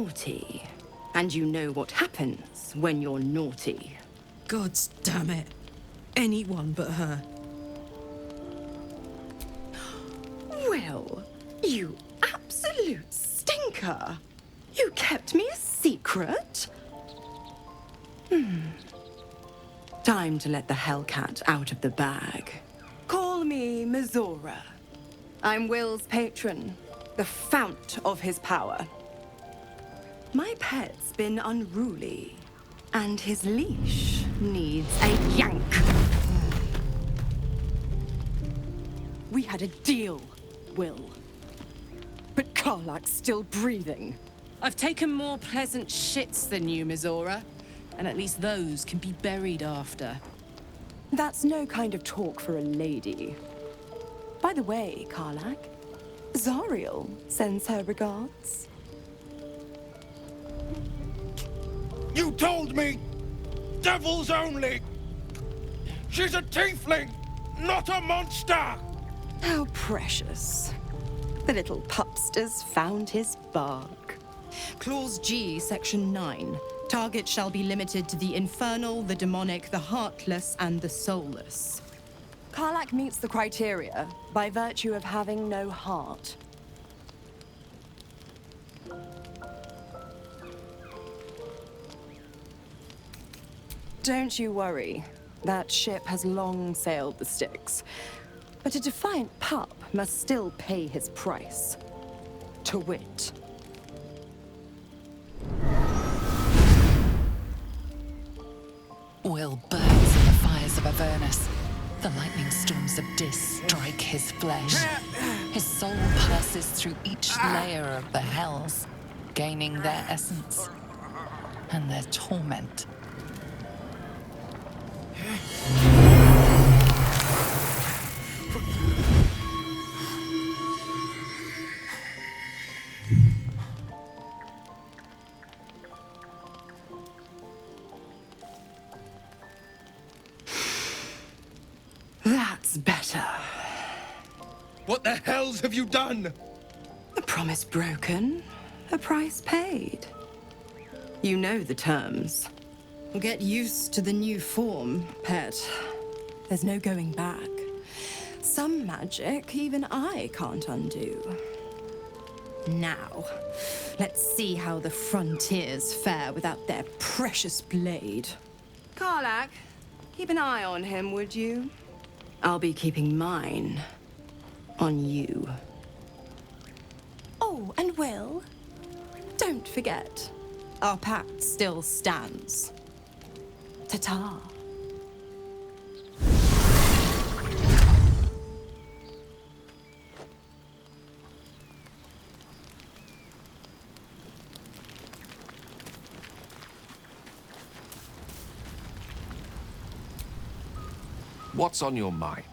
naughty. And you know what happens when you're naughty. Gods damn it. Anyone but her. Will, you absolute stinker! You kept me a secret? Time to let the Hellcat out of the bag. Call me Mizora. I'm Will's patron, the fount of his power. My pet's been unruly, and his leash needs a yank. We had a deal, Will. But Karlak's still breathing. I've taken more pleasant shits than you, Mizora. And at least those can be buried after. That's no kind of talk for a lady. By the way, Karlak, Zariel sends her regards. You told me! Devils only! She's a tiefling, not a monster! How precious. The little pupster's found his bark. Clause G, Section 9. Target shall be limited to the infernal, the demonic, the heartless, and the soulless. Karlak meets the criteria by virtue of having no heart. Don't you worry. That ship has long sailed the Styx. But a defiant pup must still pay his price. To wit. Will burns in the fires of Avernus. The lightning storms of Dis strike his flesh. His soul passes through each layer of the hells, gaining their essence and their torment. That's better. What the hells have you done? A promise broken, a price paid. You know the terms. Get used to the new form, pet. There's no going back. Some magic even I can't undo. Now, let's see how the frontiers fare without their precious blade. Karlak, keep an eye on him, would you? I'll be keeping mine on you. Oh, and Will, don't forget, Our pact still stands. ta-ta. What's on your mind?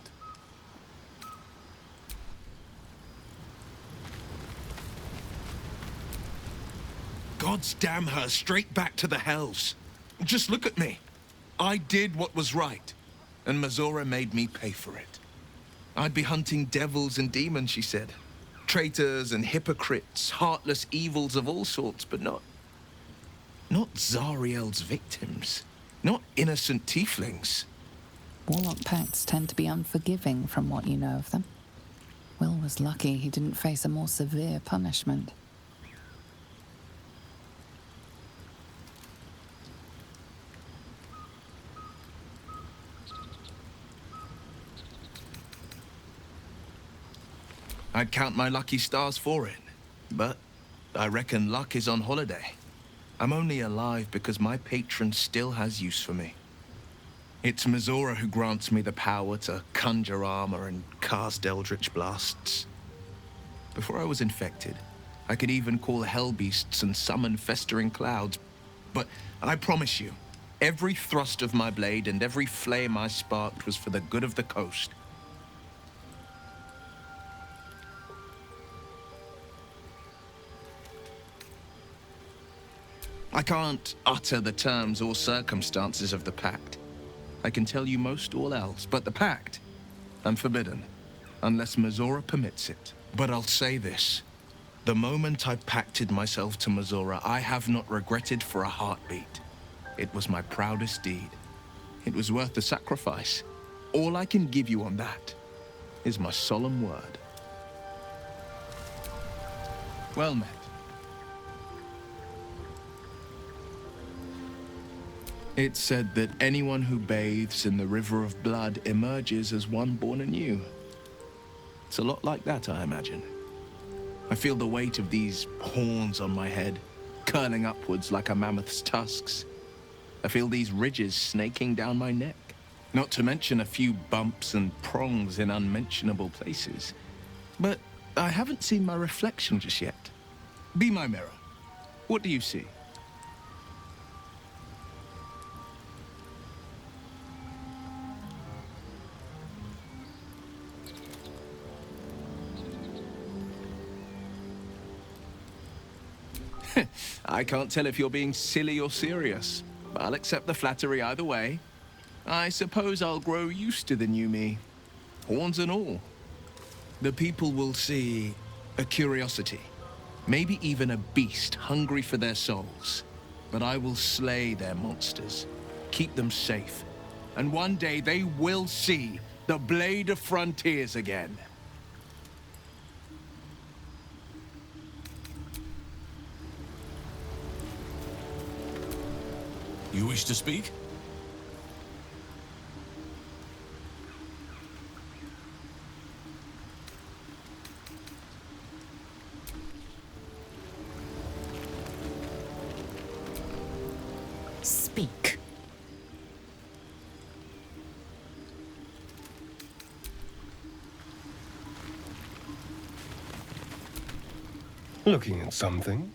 Gods damn her, straight back to the hells. Just look at me. I did what was right, and Mizora made me pay for it. I'd be hunting devils and demons, she said. Traitors and hypocrites, heartless evils of all sorts, but not Zariel's victims. Not innocent tieflings. Warlock pacts tend to be unforgiving from what you know of them. Will was lucky he didn't face a more severe punishment. I'd count my lucky stars for it, but I reckon luck is on holiday. I'm only alive because my patron still has use for me. It's Mizora who grants me the power to conjure armor and cast eldritch blasts. Before I was infected, I could even call hell beasts and summon festering clouds. But I promise you, every thrust of my blade and every flame I sparked was for the good of the coast. I can't utter the terms or circumstances of the pact. I can tell you most all else, but the pact, I'm forbidden, unless Mizora permits it. But I'll say this. The moment I pacted myself to Missoura, I have not regretted for a heartbeat. It was my proudest deed. It was worth the sacrifice. All I can give you on that is my solemn word. Well met. It's said that anyone who bathes in the river of blood emerges as one born anew. It's a lot like that, I imagine. I feel the weight of these horns on my head, curling upwards like a mammoth's tusks. I feel these ridges snaking down my neck. Not to mention a few bumps and prongs in unmentionable places. But I haven't seen my reflection just yet. Be my mirror. What do you see? I can't tell if you're being silly or serious. I'll accept the flattery either way. I suppose I'll grow used to the new me, horns and all. The people will see a curiosity, maybe even a beast hungry for their souls. But I will slay their monsters, keep them safe, and one day they will see the Blade of Frontiers again. You wish to speak? Speak. Looking at something?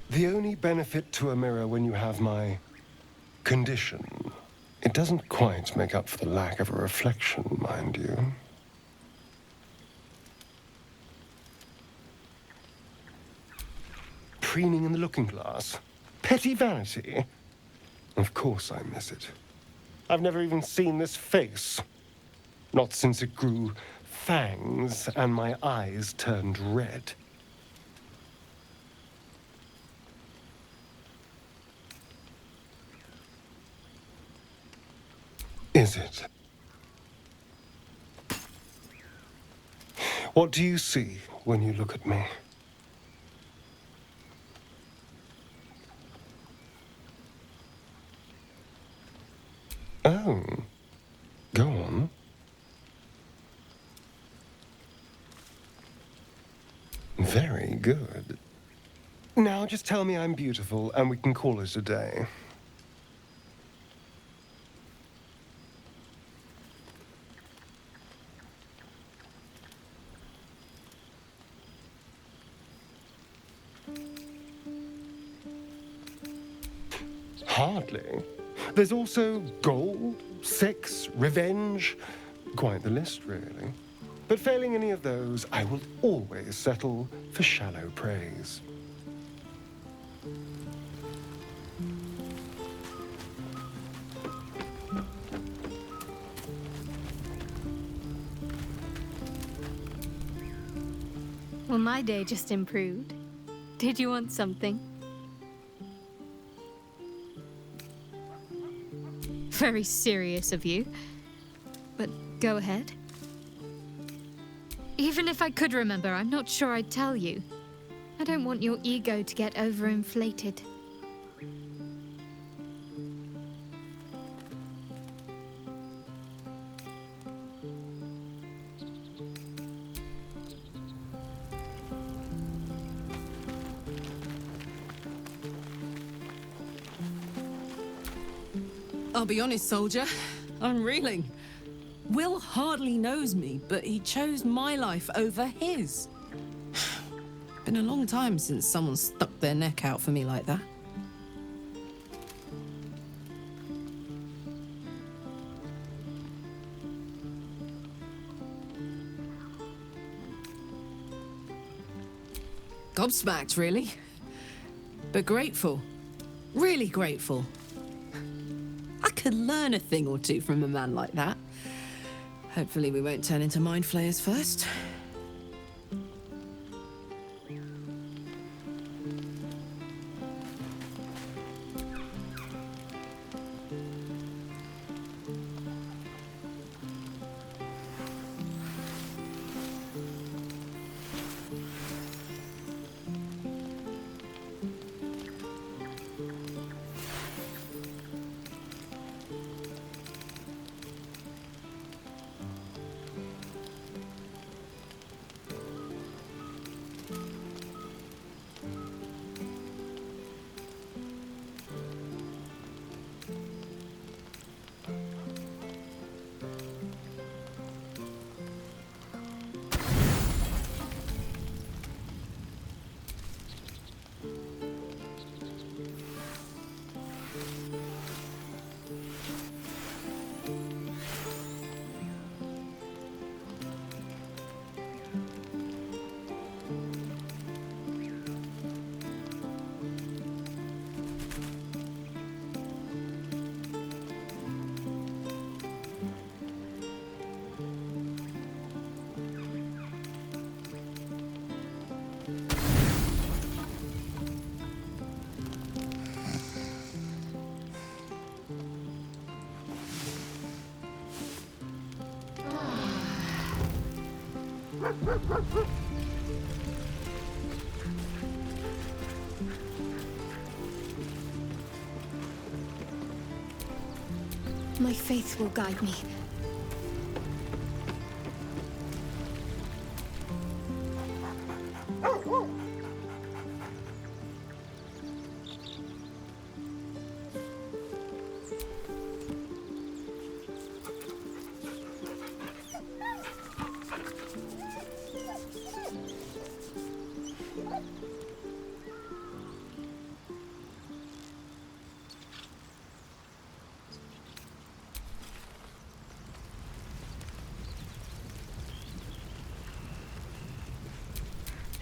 The only benefit to a mirror when you have my condition, it doesn't quite make up for the lack of a reflection, mind you. Preening in the looking glass? Petty vanity? Of course I miss it. I've never even seen this face. Not since it grew fangs and my eyes turned red. Is it? What do you see when you look at me? Oh, go on. Very good. Now just tell me I'm beautiful and we can call it a day. Hardly. There's also gold, sex, revenge. Quite the list, really. But failing any of those, I will always settle for shallow praise. Well, my day just improved. Did you want something? Very serious of you. But go ahead. Even if I could remember, I'm not sure I'd tell you. I don't want your ego to get overinflated. I'll be honest, soldier. I'm reeling. Will hardly knows me, but he chose my life over his. Been a long time since someone stuck their neck out for me like that. Gobsmacked, really. But grateful. Really grateful. I could learn a thing or two from a man like that. Hopefully we won't turn into mind flayers first. My faith will guide me.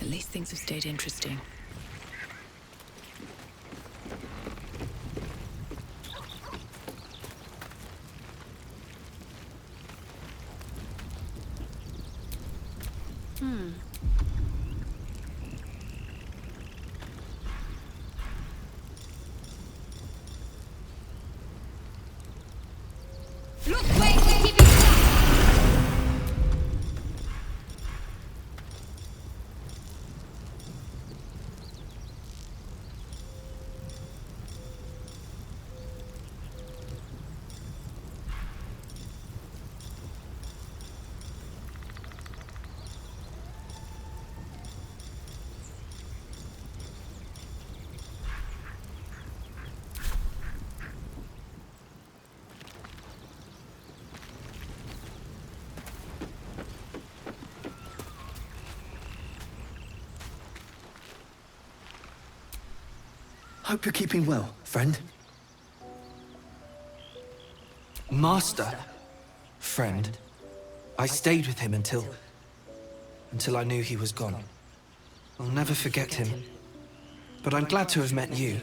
At least things have stayed interesting. Hope you're keeping well, friend. Master. Friend. I stayed with him until I knew he was gone. I'll never forget him. But I'm glad to have met you.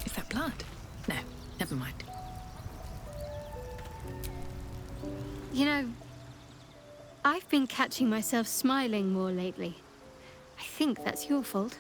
Is that blood? No, never mind. You know, I've been catching myself smiling more lately. I think that's your fault.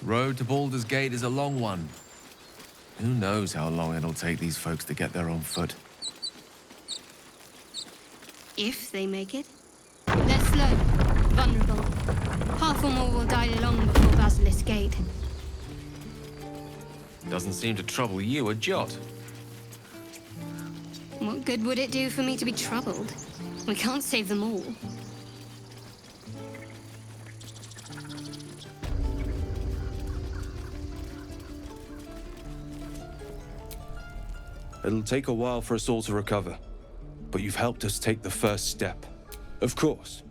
Road to Baldur's Gate is a long one. Who knows how long it'll take these folks to get there on foot. If they make it. They're slow, vulnerable. Half or more will die along before Basilisk Gate. Doesn't seem to trouble you a jot. What good would it do for me to be troubled? We can't save them all. It'll take a while for us all to recover, but you've helped us take the first step. Of course.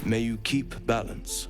May you keep balance